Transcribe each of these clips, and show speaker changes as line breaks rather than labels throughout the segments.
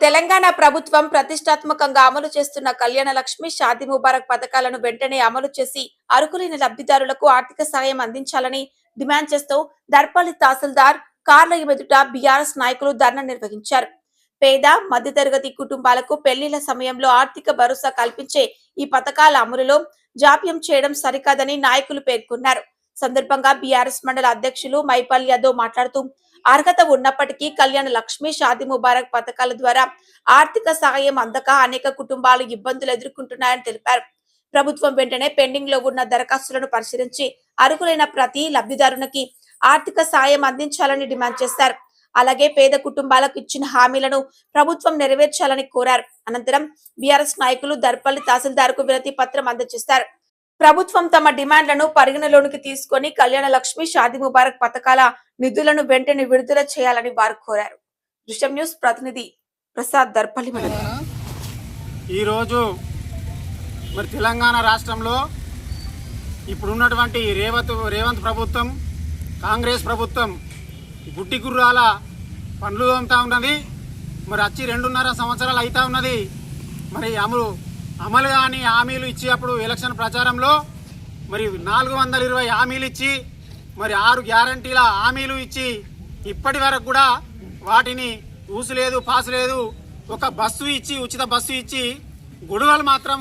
తెలంగాణ ప్రభుత్వం ప్రతిష్టాత్మకంగా అమలు చేస్తున్న కళ్యాణ లక్ష్మి, షాదీ ముబారక్ పథకాలను వెంటనే అమలు చేసి అర్హులైన లబ్ధిదారులకు ఆర్థిక సాయం అందించాలని డిమాండ్ చేస్తూ దర్పల్లి తహసీల్దార్ కార్యాలయం ఎదుట బీఆర్ఎస్ నాయకులు ధర్నా నిర్వహించారు. పేద మధ్యతరగతి కుటుంబాలకు పెళ్లిళ్ల సమయంలో ఆర్థిక భరోసా కల్పించే ఈ పథకాల అమలులో జాప్యం చేయడం సరికాదని నాయకులు పేర్కొన్నారు. సందర్భంగా బీఆర్ఎస్ మండల అధ్యక్షులు మైపాల్ యాదవ్ మాట్లాడుతూ అర్హత ఉన్నప్పటికీ కళ్యాణ లక్ష్మి, షాదీ ముబారక్ పథకాల ద్వారా ఆర్థిక సహాయం అందక అనేక కుటుంబాలు ఇబ్బందులు ఎదుర్కొంటున్నాయని తెలిపారు. ప్రభుత్వం వెంటనే పెండింగ్ లో ఉన్న దరఖాస్తులను పరిశీలించి అర్హులైన ప్రతి లబ్ధిదారునికి ఆర్థిక సాయం అందించాలని డిమాండ్ చేశారు. అలాగే పేద కుటుంబాలకు ఇచ్చిన హామీలను ప్రభుత్వం నెరవేర్చాలని కోరారు. అనంతరం బీఆర్ఎస్ నాయకులు దర్పల్లి తహసీల్దార్ కు వినతి పత్రం అందజేశారు. ప్రభుత్వం తమ డిమాండ్లను పరిగణలోనికి తీసుకొని కళ్యాణ లక్ష్మి, షాదీ ముబారక్ పథకాల నిధులను వెంటనే విడుదల చేయాలని వారు కోరారు. దృశ్యం న్యూస్ ప్రతినిధి ప్రసాద్, దర్పల్లి మండలం.
ఈరోజు మరి తెలంగాణ రాష్ట్రంలో ఇప్పుడున్నటువంటి రేవంత్ ప్రభుత్వం, కాంగ్రెస్ ప్రభుత్వం గుడ్డి గుర్రాల పండ్లు తోముతా ఉన్నది. మరి వచ్చి 2.5 సంవత్సరాలు అవుతా ఉన్నది. మరి అమలు కానీ హామీలు ఇచ్చి అప్పుడు ఎలక్షన్ ప్రచారంలో మరి 420 హామీలు ఇచ్చి మరి 6 గ్యారంటీల హామీలు ఇచ్చి ఇప్పటి వరకు కూడా వాటిని ఊసులేదు పాసులేదు. ఒక బస్సు ఇచ్చి, ఉచిత బస్సు ఇచ్చి గొడవలు మాత్రం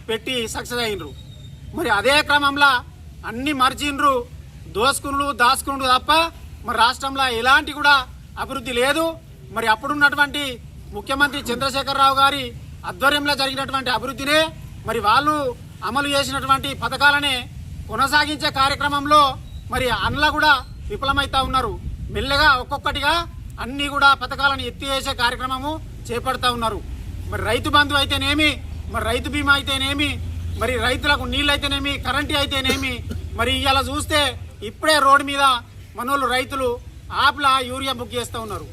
పెట్టి సక్సెస్ అయినరు. మరి అదే క్రమంలో అన్ని మర్జిండ్రు, దోసుకునుడు దాచుకునుడు తప్ప మరి రాష్ట్రంలో ఎలాంటి కూడా అభివృద్ధి లేదు. మరి అప్పుడున్నటువంటి ముఖ్యమంత్రి చంద్రశేఖరరావు గారి ఆధ్వర్యంలో జరిగినటువంటి అభివృద్ధినే మరి వాళ్ళు అమలు చేసినటువంటి పథకాలనే కొనసాగించే కార్యక్రమంలో మరి అందులో కూడా విఫలమైతా ఉన్నారు. మెల్లగా ఒక్కొక్కటిగా అన్ని కూడా పథకాలను ఎత్తివేసే కార్యక్రమము చేపడతా ఉన్నారు. మరి రైతు బంధు అయితేనేమి, మరి రైతు బీమా అయితేనేమి, మరి రైతులకు నీళ్ళు అయితేనేమి, కరెంటు అయితేనేమి, మరి ఇలా చూస్తే ఇప్పుడే రోడ్డు మీద మనోళ్ళు రైతులు ఆప్లా యూరియా బుక్ చేస్తూ ఉన్నారు.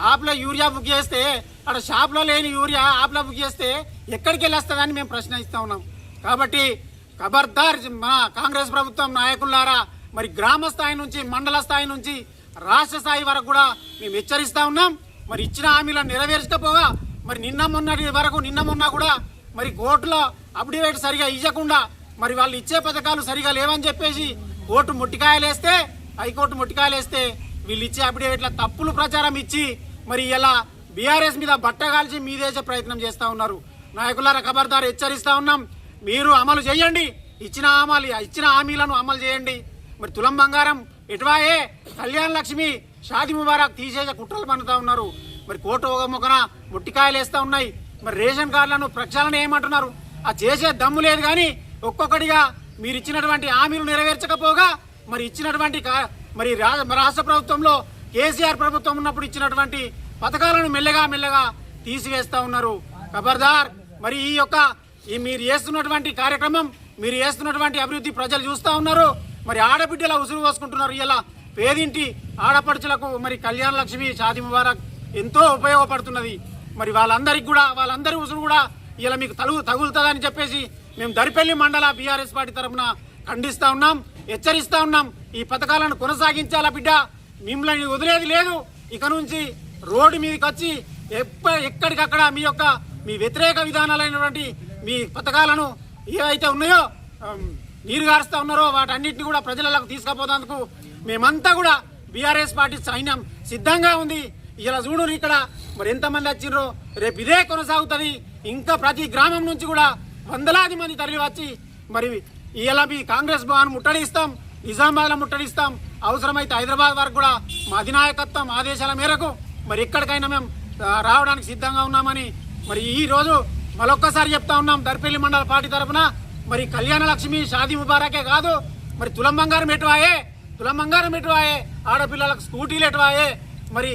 ఆప్లో యూరియా బుక్ చేస్తే అక్కడ షాప్లో లేని యూరియా ఆప్లో బుక్ చేస్తే ఎక్కడికి వెళ్ళొస్తుందని మేము ప్రశ్నిస్తూ ఉన్నాం. కాబట్టి ఖబర్దార్ మన కాంగ్రెస్ ప్రభుత్వం నాయకులారా, మరి గ్రామ స్థాయి నుంచి మండల స్థాయి నుంచి రాష్ట్ర స్థాయి వరకు కూడా మేము హెచ్చరిస్తూ ఉన్నాం. మరి ఇచ్చిన హామీలను నెరవేర్చకపోగా మరి నిన్న మొన్న కూడా మరి కోర్టులో అప్డేట్ సరిగా ఇవ్వకుండా మరి వాళ్ళు ఇచ్చే పథకాలు సరిగా లేవని చెప్పేసి కోర్టు ముట్టికాయలేస్తే, హైకోర్టు ముట్టికాయలేస్తే వీళ్ళు ఇచ్చే అప్డేట్ల తప్పులు ప్రచారం ఇచ్చి మరి ఇలా బీఆర్ఎస్ మీద బట్టగాల్చి మీదేసే ప్రయత్నం చేస్తూ ఉన్నారు. నాయకులారా ఖబర్దార్ హెచ్చరిస్తూ ఉన్నాం. మీరు అమలు చేయండి, ఇచ్చిన హామీలను అమలు చేయండి. మరి తులం బంగారం ఎటువాయే, కళ్యాణ లక్ష్మి, షాదీ ముబారక్ తీసేసే కుట్రలు పన్నుతా ఉన్నారు. మరి కోర్టు ఒక మొక్కన ముట్టికాయలు వేస్తూ ఉన్నాయి. మరి రేషన్ కార్డులను ప్రక్షాళన ఏమంటున్నారు? ఆ చేసే దమ్ము లేదు. కానీ ఒక్కొక్కటిగా మీరు ఇచ్చినటువంటి హామీలు నెరవేర్చకపోగా మరి ఇచ్చినటువంటి మరి రాష్ట్ర ప్రభుత్వంలో కేసీఆర్ ప్రభుత్వం ఉన్నప్పుడు ఇచ్చినటువంటి పథకాలను మెల్లగా తీసివేస్తా ఉన్నారు. ఖబర్దార్. మరి మీరు చేస్తున్నటువంటి కార్యక్రమం, మీరు చేస్తున్నటువంటి అభివృద్ధి ప్రజలు చూస్తూ ఉన్నారు. మరి ఆడబిడ్డల ఉసురు పోసుకుంటున్నారు. ఇలా పేదింటి ఆడపడుచులకు మరి కళ్యాణ లక్ష్మి, షాదీ ముబారక్ ఎంతో ఉపయోగపడుతున్నది. మరి వాళ్ళందరి ఉసురు కూడా ఇలా మీకు తగులుతుందని చెప్పేసి మేము దరిపల్లి మండల బీఆర్ఎస్ పార్టీ తరఫున ఖండిస్తా ఉన్నాం, హెచ్చరిస్తా ఉన్నాం. ఈ పథకాలను కొనసాగించాలా బిడ్డ, మిమ్మల్ని వదిలేది లేదు. ఇక నుంచి రోడ్డు మీదకి వచ్చి ఎక్కడికక్కడ మీ వ్యతిరేక విధానాలైనటువంటి మీ పథకాలను ఏవైతే ఉన్నాయో నీరు గారుస్తా ఉన్నారో వాటన్నిటిని కూడా ప్రజలకు తీసుకుపోయేందుకు మేమంతా కూడా బీఆర్ఎస్ పార్టీ సైన్యం సిద్ధంగా ఉంది. ఇలా చూడు ఇక్కడ మరి ఎంతమంది వచ్చిండ్రో, రేపు ఇదే కొనసాగుతుంది. ఇంకా ప్రతి గ్రామం నుంచి కూడా వందలాది మంది తరలి వచ్చి మరి ఇలా మీ కాంగ్రెస్ భవన్ ముట్టడిస్తాం, నిజామాబాద్లో ముట్టడిస్తాం, అవసరమైతే హైదరాబాద్ వరకు కూడా మా అధినాయకత్వం ఆదేశాల మేరకు మరి ఎక్కడికైనా మేము రావడానికి సిద్ధంగా ఉన్నామని మరి ఈ రోజు మరొక్కసారి చెప్తా ఉన్నాం. దర్పల్లి మండల పార్టీ తరఫున మరి కళ్యాణ లక్ష్మి, షాదీ ముబారకే కాదు, మరి తులం బంగారం ఎటువాయే, ఆడపిల్లలకు స్కూటీలు ఎటువాయే, మరి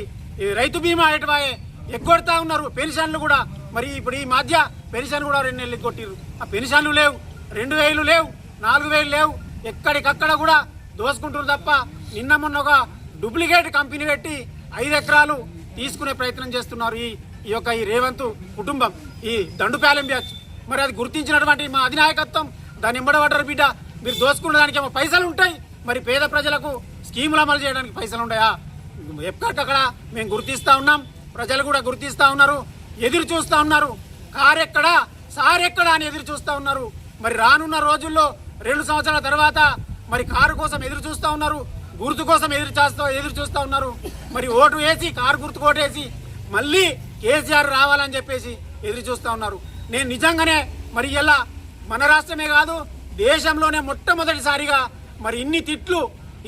రైతు బీమా ఎటువాయే ఎగ్గొడతా ఉన్నారు. పెన్షన్లు కూడా మరి ఇప్పుడు ఈ మధ్య పెన్షన్ కూడా 2 నెలలు కొట్టిరు. ఆ పెన్షన్లు లేవు, 2000 లేవు, 4000 లేవు. ఎక్కడికక్కడ కూడా దోసుకుంటారు తప్ప నిన్న మొన్న ఒక డూప్లికేట్ కంపెనీ పెట్టి 5 ఎకరాలు తీసుకునే ప్రయత్నం చేస్తున్నారు ఈ రేవంత్ కుటుంబం, ఈ దండుపాలెం బ్యాచ్. మరి అది గుర్తించినటువంటి మా అధినాయకత్వం దాన్ని ఎంబడబడ్డారు. బిడ్డ, మీరు దోసుకునేదానికి ఏమో పైసలు ఉంటాయి, మరి పేద ప్రజలకు స్కీములు అమలు చేయడానికి పైసలు ఉంటాయా? ఎక్కడికక్కడ మేము గుర్తిస్తూ ఉన్నాం, ప్రజలు కూడా గుర్తిస్తూ ఉన్నారు. ఎదురు చూస్తూ ఉన్నారు. కారు ఎక్కడా, సార్ ఎక్కడా అని ఎదురు చూస్తూ ఉన్నారు. మరి రానున్న రోజుల్లో 2 సంవత్సరాల తర్వాత మరి కారు కోసం ఎదురు చూస్తూ ఉన్నారు, గుర్తు కోసం ఎదురు చూస్తూ ఉన్నారు. మరి ఓటు వేసి కారు గుర్తు ఓటేసి మళ్ళీ కేసీఆర్ రావాలని చెప్పేసి ఎదురు చూస్తూ ఉన్నారు. నేను నిజంగానే మరి ఇలా మన రాష్ట్రమే కాదు దేశంలోనే మొట్టమొదటిసారిగా మరి ఇన్ని తిట్లు,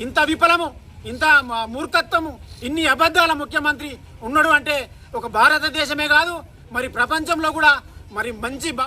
ఇంత విఫలము, ఇంత మూర్ఖత్వము, ఇన్ని అబద్ధాల ముఖ్యమంత్రి ఉన్నాడు అంటే ఒక భారతదేశమే కాదు మరి ప్రపంచంలో కూడా మరి మంచి